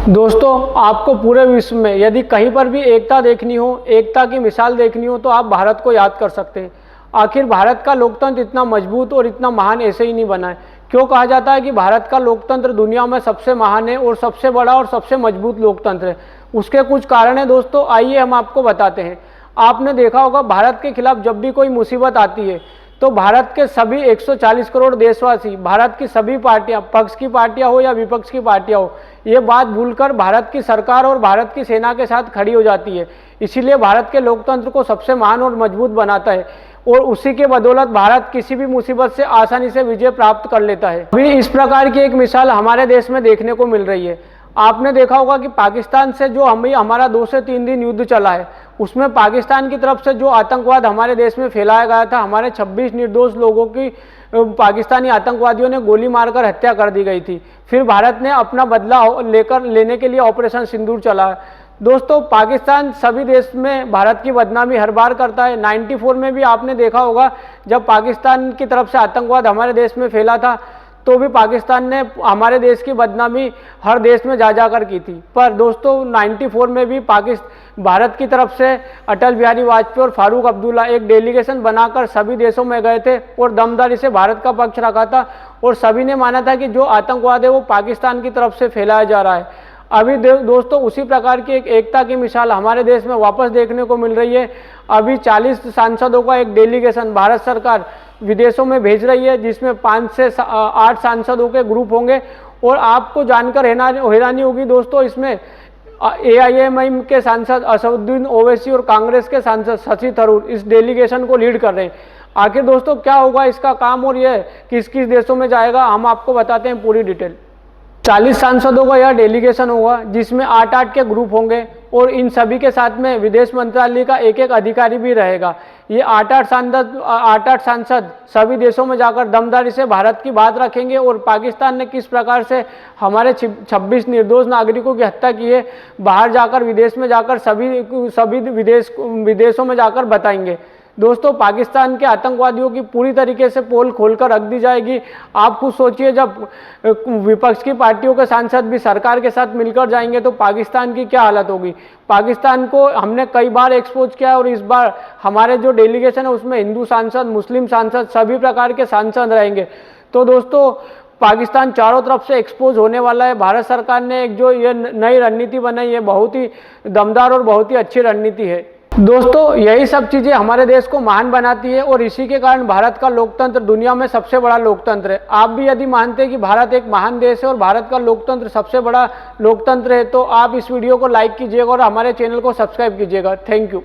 दोस्तों, आपको पूरे विश्व में यदि कहीं पर भी एकता देखनी हो, एकता की मिसाल देखनी हो तो आप भारत को याद कर सकते हैं। आखिर भारत का लोकतंत्र इतना मजबूत और इतना महान ऐसे ही नहीं बना है। क्यों कहा जाता है कि भारत का लोकतंत्र दुनिया में सबसे महान है और सबसे बड़ा और सबसे मजबूत लोकतंत्र है? उसके कुछ कारण हैं दोस्तों, आइए हम आपको बताते हैं। आपने देखा होगा, भारत के खिलाफ जब भी कोई मुसीबत आती है तो भारत के सभी 140 करोड़ देशवासी, भारत की सभी पार्टियां, पक्ष की पार्टियां हो या विपक्ष की पार्टियां हो, ये बात भूलकर भारत की सरकार और भारत की सेना के साथ खड़ी हो जाती है। इसीलिए भारत के लोकतंत्र को सबसे महान और मजबूत बनाता है और उसी के बदौलत भारत किसी भी मुसीबत से आसानी से विजय प्राप्त कर लेता है। अभी इस प्रकार की एक मिसाल हमारे देश में देखने को मिल रही है। आपने देखा होगा कि पाकिस्तान से जो हमारा 2 से 3 दिन युद्ध चला है, उसमें पाकिस्तान की तरफ से जो आतंकवाद हमारे देश में फैलाया गया था, हमारे 26 निर्दोष लोगों की पाकिस्तानी आतंकवादियों ने गोली मारकर हत्या कर दी गई थी। फिर भारत ने अपना बदला लेने के लिए ऑपरेशन सिंदूर चलाया। दोस्तों, पाकिस्तान सभी देश में भारत की बदनामी हर बार करता है। 94 में भी आपने देखा होगा, जब पाकिस्तान की तरफ से आतंकवाद हमारे देश में फैला था तो भी पाकिस्तान ने हमारे देश की बदनामी हर देश में जा कर की थी। पर दोस्तों, 94 में भी भारत की तरफ से अटल बिहारी वाजपेयी और फारूक अब्दुल्ला एक डेलीगेशन बनाकर सभी देशों में गए थे और दमदारी से भारत का पक्ष रखा था और सभी ने माना था कि जो आतंकवाद है वो पाकिस्तान की तरफ से फैलाया जा रहा है। अभी दोस्तों, उसी प्रकार की एक एकता की मिसाल हमारे देश में वापस देखने को मिल रही है। अभी 40 सांसदों का एक डेलीगेशन भारत सरकार विदेशों में भेज रही है, जिसमें 5 से 8 सांसदों के ग्रुप होंगे। और आपको जानकर हैरानी होगी दोस्तों, इसमें AIMIM के सांसद असदुद्दीन ओवैसी और कांग्रेस के सांसद शशि थरूर इस डेलीगेशन को लीड कर रहे हैं। आखिर दोस्तों, क्या होगा इसका काम और यह किस किस देशों में जाएगा, हम आपको बताते हैं पूरी डिटेल। 40 सांसदों का यह डेलीगेशन होगा, जिसमें 8-8 के ग्रुप होंगे और इन सभी के साथ में विदेश मंत्रालय का एक अधिकारी भी रहेगा। ये 8-8 सांसद सभी देशों में जाकर दमदारी से भारत की बात रखेंगे और पाकिस्तान ने किस प्रकार से हमारे 26 निर्दोष नागरिकों की हत्या की है, बाहर जाकर विदेश में जाकर सभी विदेशों में जाकर बताएंगे। दोस्तों, पाकिस्तान के आतंकवादियों की पूरी तरीके से पोल खोलकर रख दी जाएगी। आप खुद सोचिए, जब विपक्ष की पार्टियों के सांसद भी सरकार के साथ मिलकर जाएंगे तो पाकिस्तान की क्या हालत होगी। पाकिस्तान को हमने कई बार एक्सपोज किया और इस बार हमारे जो डेलीगेशन है उसमें हिंदू सांसद, मुस्लिम सांसद, सभी प्रकार के सांसद रहेंगे। तो दोस्तों, पाकिस्तान चारों तरफ से एक्सपोज होने वाला है। भारत सरकार ने एक जो ये नई रणनीति बनाई है, बहुत ही दमदार और बहुत ही अच्छी रणनीति है। दोस्तों, यही सब चीज़ें हमारे देश को महान बनाती है और इसी के कारण भारत का लोकतंत्र दुनिया में सबसे बड़ा लोकतंत्र है। आप भी यदि मानते हैं कि भारत एक महान देश है और भारत का लोकतंत्र सबसे बड़ा लोकतंत्र है तो आप इस वीडियो को लाइक कीजिएगा और हमारे चैनल को सब्सक्राइब कीजिएगा। Thank you.